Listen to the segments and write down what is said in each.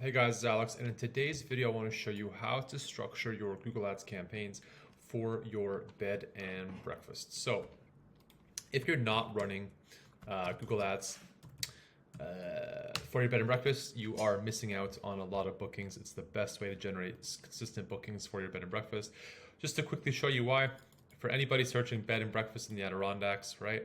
Hey guys, it's Alex, and in today's video, I want to show you how to structure your Google Ads campaigns for your bed and breakfast. So, if you're not running Google Ads for your bed and breakfast, you are missing out on a lot of bookings. It's the best way to generate consistent bookings for your bed and breakfast. Just to quickly show you why, for anybody searching bed and breakfast in the Adirondacks, right?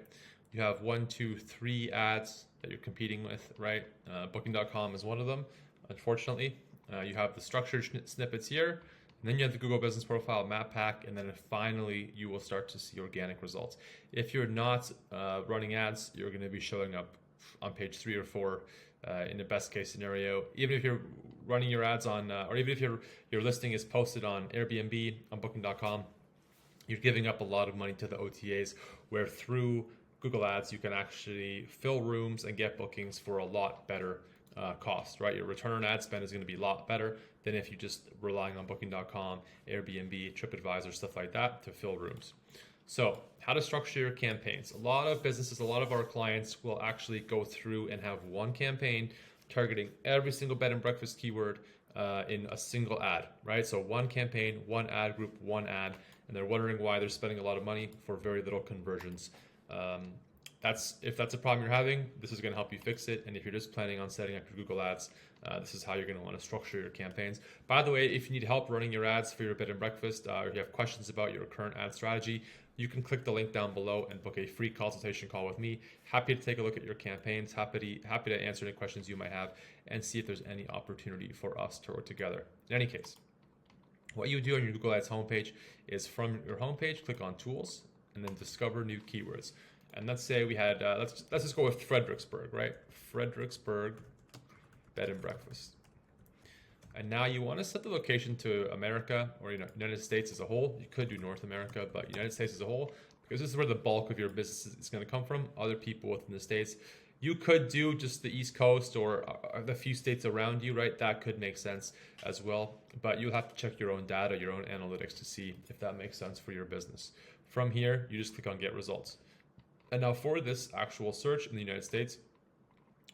You have 1, 2, 3 ads that you're competing with, right? Booking.com is one of them. Unfortunately, you have the structured snippets here, and then you have the Google Business Profile map pack, and then finally you will start to see organic results. If you're not running ads, you're going to be showing up on page 3 or 4 in the best case scenario. Even if you're running your ads on, or even if your listing is posted on Airbnb, on Booking.com, you're giving up a lot of money to the OTAs, where through Google Ads, you can actually fill rooms and get bookings for a lot better cost, right? Your return on ad spend is going to be a lot better than if you just relying on Booking.com, Airbnb, TripAdvisor, stuff like that to fill rooms. So how to structure your campaigns. A lot of businesses, a lot of our clients will actually go through and have one campaign targeting every single bed and breakfast keyword in a single ad, right? So one campaign, one ad group, one ad, and they're wondering why they're spending a lot of money for very little conversions. If that's a problem you're having, this is going to help you fix it. And if you're just planning on setting up your Google Ads, this is how you're going to want to structure your campaigns. By the way, if you need help running your ads for your bed and breakfast, or if you have questions about your current ad strategy, you can click the link down below and book a free consultation call with me. Happy to take a look at your campaigns, happy to answer any questions you might have and see if there's any opportunity for us to work together. In any case, what you do on your Google Ads homepage is from your homepage, click on Tools, and then Discover New Keywords. And let's say we had, let's just go with Fredericksburg, right? Fredericksburg bed and breakfast. And now you want to set the location to America or United States as a whole. You could do North America, but United States as a whole, because this is where the bulk of your business is going to come from, other people within the States. You could do just the East Coast or the few states around you, right? That could make sense as well. But you'll have to check your own data, your own analytics to see if that makes sense for your business. From here, you just click on Get Results. And now for this actual search in the United States,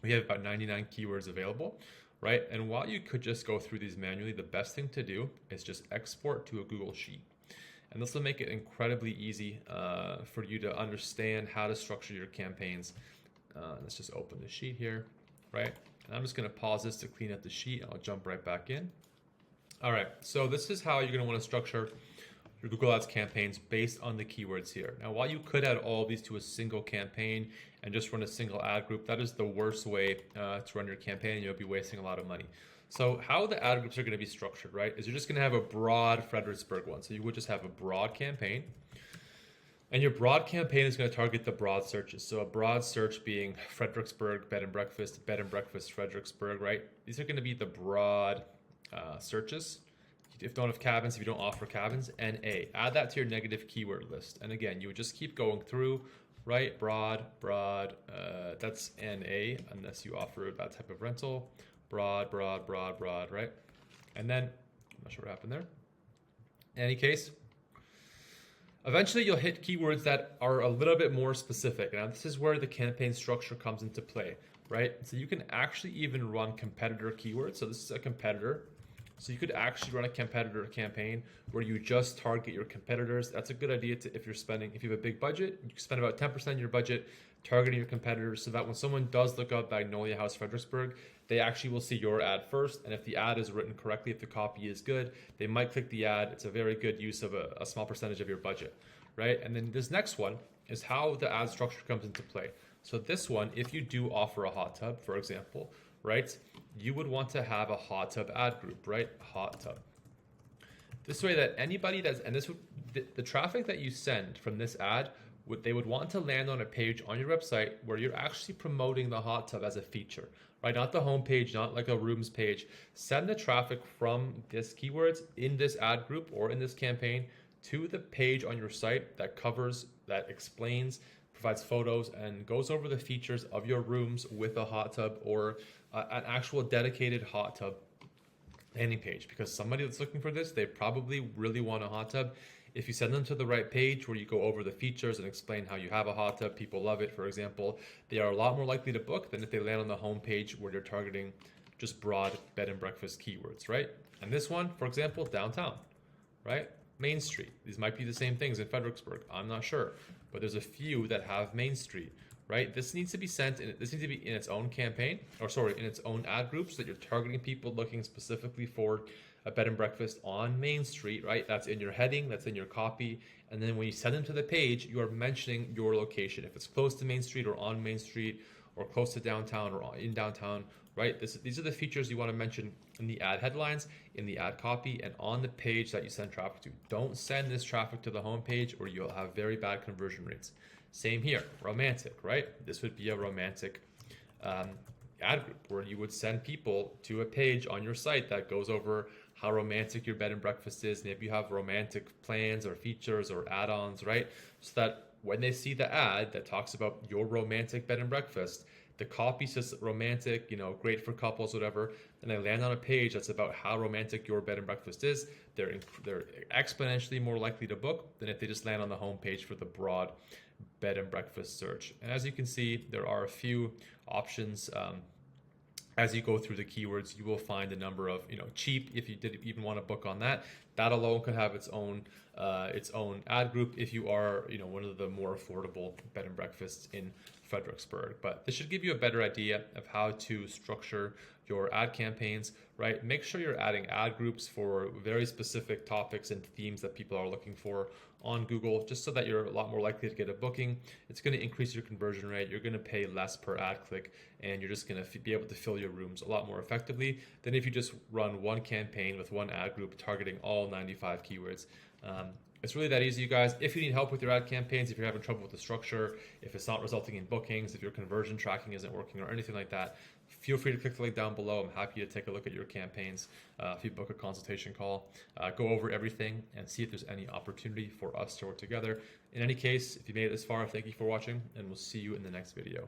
we have about 99 keywords available, right? And while you could just go through these manually, the best thing to do is just export to a Google Sheet. And this will make it incredibly easy for you to understand how to structure your campaigns. Let's just open the sheet here, right? And I'm just gonna pause this to clean up the sheet. I'll jump right back in. All right, so this is how you're gonna wanna structure your Google Ads campaigns based on the keywords here. Now, while you could add all of these to a single campaign and just run a single ad group, that is the worst way to run your campaign. You'll be wasting a lot of money. So how the ad groups are going to be structured, right, is you're just going to have a broad Fredericksburg one. So you would just have a broad campaign. And your broad campaign is going to target the broad searches. So a broad search being Fredericksburg, bed and breakfast, Fredericksburg, right? These are going to be the broad searches. If you don't have cabins, if you don't offer cabins, NA. Add that to your negative keyword list. And again, you would just keep going through, right? Broad, that's NA, unless you offer that type of rental. Broad, right? And then, I'm not sure what happened there. In any case, eventually you'll hit keywords that are a little bit more specific. Now, this is where the campaign structure comes into play, right? So you can actually even run competitor keywords. So this is a competitor. So you could actually run a competitor campaign where you just target your competitors. That's a good idea if you have a big budget, you can spend about 10% of your budget targeting your competitors so that when someone does look up Magnolia House Fredericksburg, they actually will see your ad first. And if the ad is written correctly, if the copy is good, they might click the ad. It's a very good use of a small percentage of your budget, right? And then this next one is how the ad structure comes into play. So this one, if you do offer a hot tub, for example, right, you would want to have a hot tub ad group, right? Hot tub. This way that anybody the traffic that you send from this ad, they would want to land on a page on your website where you're actually promoting the hot tub as a feature, right? Not the home page, not like a rooms page. Send the traffic from this keywords in this ad group or in this campaign to the page on your site that covers, that explains, provides photos, and goes over the features of your rooms with a hot tub or an actual dedicated hot tub landing page. Because somebody that's looking for this, they probably really want a hot tub. If you send them to the right page where you go over the features and explain how you have a hot tub, people love it, for example, they are a lot more likely to book than if they land on the home page where you're targeting just broad bed and breakfast keywords, right? And this one, for example, downtown, right? Main Street. These might be the same things in Fredericksburg. I'm not sure, but there's a few that have Main Street, right? This needs to be sent in, this needs to be in its own campaign, or sorry, in its own ad group, so that you're targeting people looking specifically for a bed and breakfast on Main Street, right? That's in your heading, that's in your copy. And then when you send them to the page, you are mentioning your location. If it's close to Main Street or on Main Street or close to downtown or in downtown, right? These are the features you want to mention in the ad headlines, in the ad copy, and on the page that you send traffic to. Don't send this traffic to the homepage or you'll have very bad conversion rates. Same here, romantic, right? This would be a romantic ad group where you would send people to a page on your site that goes over how romantic your bed and breakfast is. Maybe you have romantic plans or features or add-ons, right? So that when they see the ad that talks about your romantic bed and breakfast, the copy says romantic, you know, great for couples, whatever, and they land on a page that's about how romantic your bed and breakfast is, they're exponentially more likely to book than if they just land on the homepage for the broad bed and breakfast search. And as you can see, there are a few options. As you go through the keywords, you will find a number of, you know, cheap, if you did even want to book on that. That alone could have its own ad group if you are, you know, one of the more affordable bed and breakfasts in Fredericksburg. But this should give you a better idea of how to structure your ad campaigns, right? Make sure you're adding ad groups for very specific topics and themes that people are looking for on Google, just so that you're a lot more likely to get a booking. It's going to increase your conversion rate. You're going to pay less per ad click, and you're just going to be able to fill your rooms a lot more effectively than if you just run one campaign with one ad group targeting all 95 keywords. It's really that easy, you guys. If you need help with your ad campaigns, if you're having trouble with the structure, if it's not resulting in bookings, if your conversion tracking isn't working or anything like that, feel free to click the link down below. I'm happy to take a look at your campaigns. If you book a consultation call, go over everything and see if there's any opportunity for us to work together. In any case, if you made it this far, thank you for watching, and we'll see you in the next video.